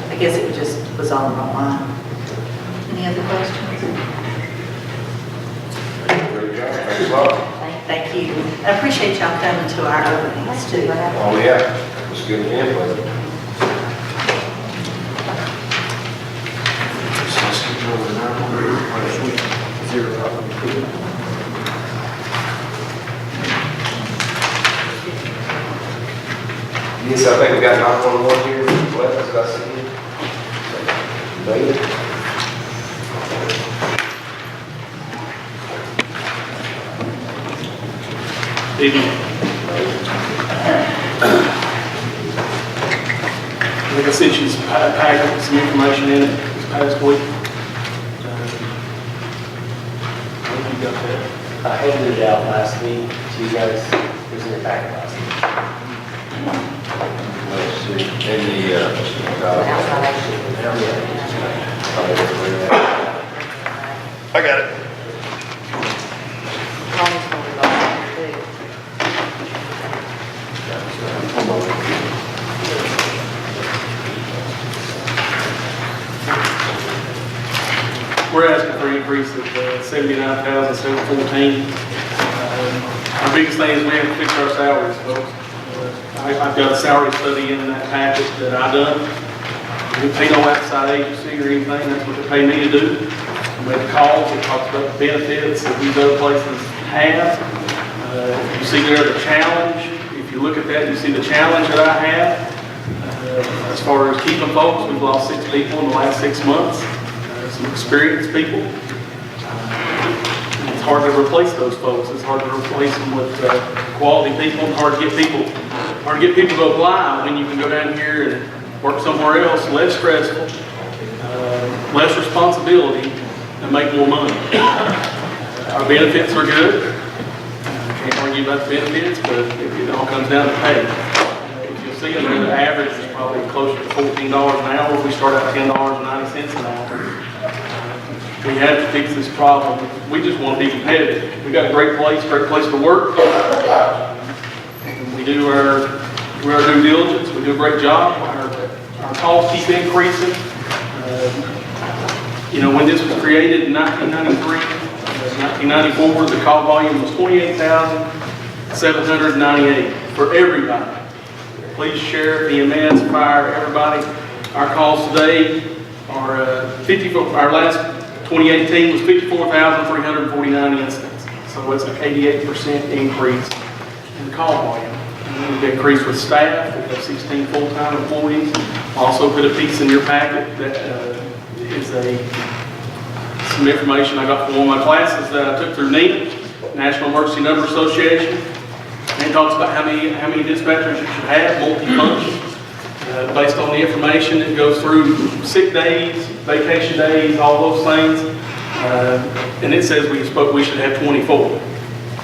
I guess it just was on the wrong line. Any other questions? Great job. Thanks a lot. Thank you. I appreciate y'all coming to our openings too. Oh, yeah. It was good input. Yes, I think we got 911 here, Blevins, I see you. David? Evening. I think I sent you some packet with some information in it this past week. I hope you got that. I handed it out last week to you guys. It was in your packet last week. Let's see. In the, I got it. We're asking for an increase of $79,714. Our biggest thing is we have to fix our salaries, folks. I've got a salary study in that package that I done. We pay no outside agency or anything, that's what they pay me to do. We have calls, it talks about the benefits that these other places have. You see there the challenge. If you look at that, you see the challenge that I have. As far as keeping folks, we've lost 6 people in the last 6 months. Some experienced people. It's hard to replace those folks. It's hard to replace them with quality people. It's hard to get people to apply when you can go down here and work somewhere else, less stressful, less responsibility, and make more money. Our benefits are good. Can't argue about the benefits, but it all comes down to pay. If you'll see, the average is probably closer to $14 an hour. We start out $10.90 an hour. We have to fix this problem. We just want to be competitive. We got a great place to work. We do our due diligence. We do a great job. Our calls keep increasing. When this was created in 1993, 1994, the call volume was 28,798 for everybody. Police, sheriff, EMS, fire, everybody. Our calls today are our last 2018 was 54,349 incidents. So it's an 88% increase in call volume. And we've increased with staff. We have 16 full-time employees. Also put a piece in your packet that is some information I got from one of my classes that I took through NEMA, National Emergency Number Association. And it talks about how many dispatchers you should have, multi-function. Based on the information, it goes through sick days, vacation days, all those things. And it says we should have 24.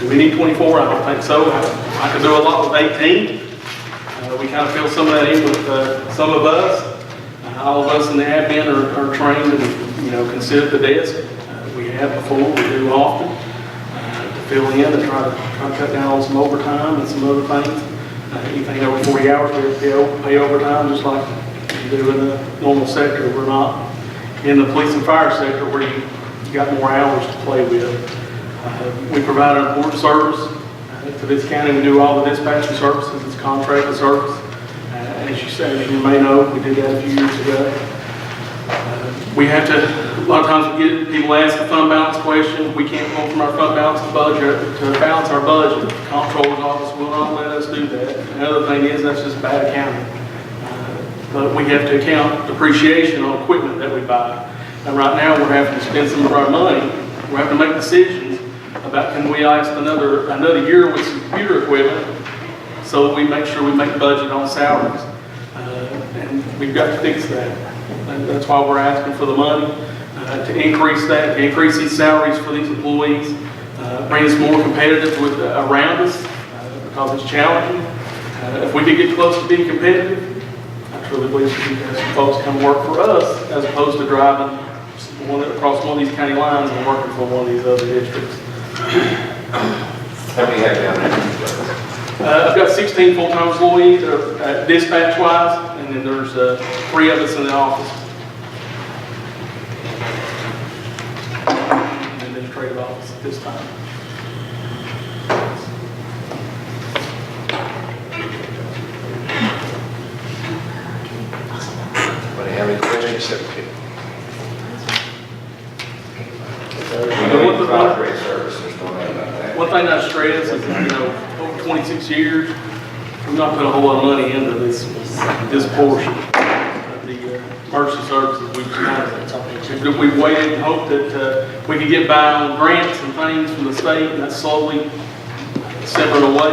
Do we need 24? I don't think so. I could do a lot with 18. We kind of fill some of that in with some of us. All of us in the admin are trained and consider the desk. We have before, we do often to fill in and try to cut down on some overtime and some other things. Anything over 40 hours, we have to pay overtime just like you do in the normal sector. We're not in the police and fire sector where you got more hours to play with. We provide an important service to this county. We do all the dispatching services, it's contracted service. As you say, as you may know, we did that a few years ago. We have to, a lot of times we get people ask the fund balance question. We can't pull from our fund balance budget to balance our budget. The comptroller's office will not let us do that. Another thing is that's just bad accounting. But we have to account depreciation on equipment that we buy. And right now we're having to spend some of our money. We're having to make decisions about can we last another year with some computer equipment so that we make sure we make budget on salaries. And we've got to fix that. And that's why we're asking for the money to increase that, to increase these salaries for these employees, bring us more competitive with around us because it's challenging. If we could get close to being competitive, I truly believe we can have some folks come work for us as opposed to driving across one of these county lines and working for one of these other districts. How many have down there? I've got 16 full-time employees, dispatch-wise, and then there's 3 of us in the office. And administrative office at this time. Anybody have any questions? Great services, don't know about that. One thing I stress is, over 26 years, we've not put a whole lot of money into this portion of the emergency services. We've waited and hoped that we could get by on grants and things from the state, and that's slowly simmering away.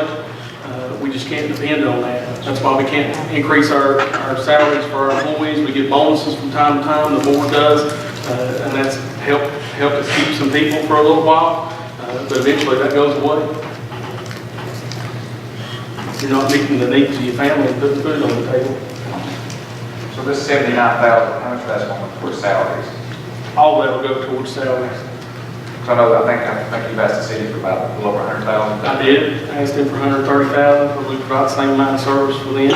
We just can't depend on that. That's why we can't increase our salaries for our employees. We get bonuses from time to time, the board does, and that's helped us keep some people for a little while, but eventually that goes away. You're not meeting the needs of your family and putting food on the table. So this 79,000, how much of that's going towards salaries? All that will go towards salaries. So I think you've asked the city for about a little over 100,000. I did. I asked them for 130,000 for we provide the same amount of service for them.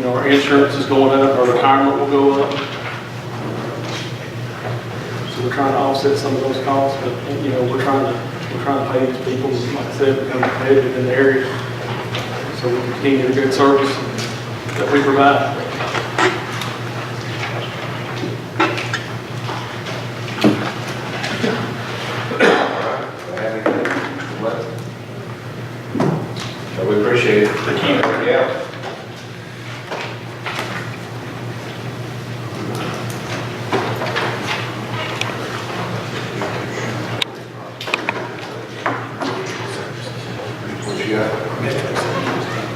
Our insurance is going up, our retirement will go up. So we're trying to offset some of those costs, but we're trying to pay these people, like I said, become competitive in the area, so we can continue the good service that we provide. So we appreciate it. Thank you. Yeah.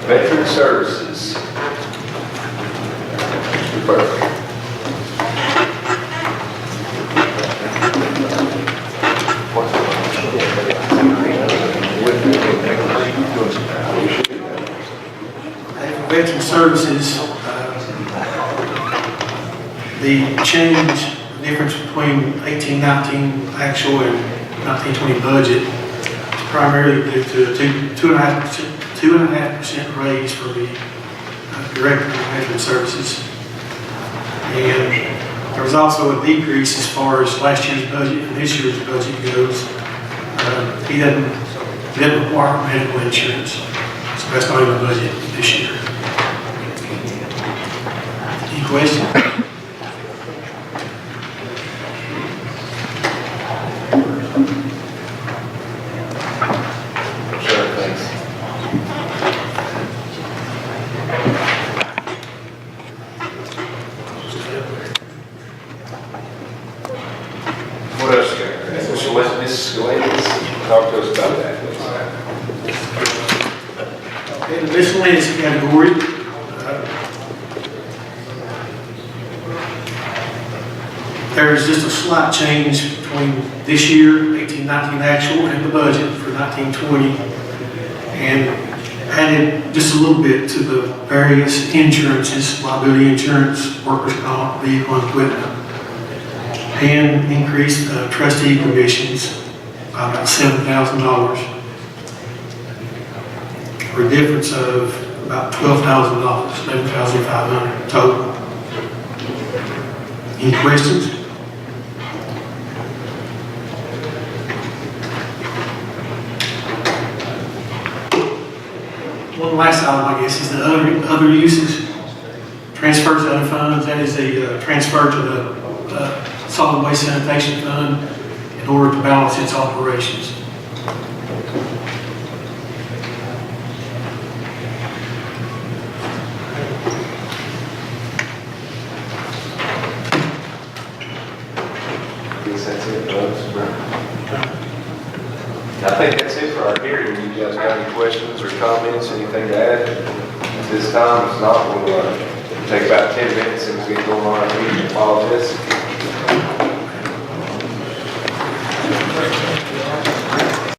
Veteran Services. Mr. Burke. Veteran Services, the change, the difference between 18-19 actual and 19-20 budget is primarily due to a 2.5% raise for the Director of Veteran Services. And there was also a decrease as far as last year's budget and this year's budget goes. He didn't require medical insurance, so that's not in the budget this year. Any questions? What else you got? Mrs. Galais, talk to us about that. Okay, the miscellaneous category. There's just a slight change between this year, 18-19 actual, and the budget for 19-20, and added just a little bit to the various insurances, liability insurance, workers' comp, vehicle and equipment, and increased trustee commissions by about $7,000 for a difference of about $12,000, $11,500 total. Any questions? One last item, I guess, is the other uses. Transfers to other funds, that is a transfer to the solid waste sanitation fund in order to balance its operations. I guess that's it, folks. I think that's it for our hearing. You guys got any questions or comments, anything to add at this time? If not, we'll take about 10 minutes and we'll get going on our meeting. Apologize.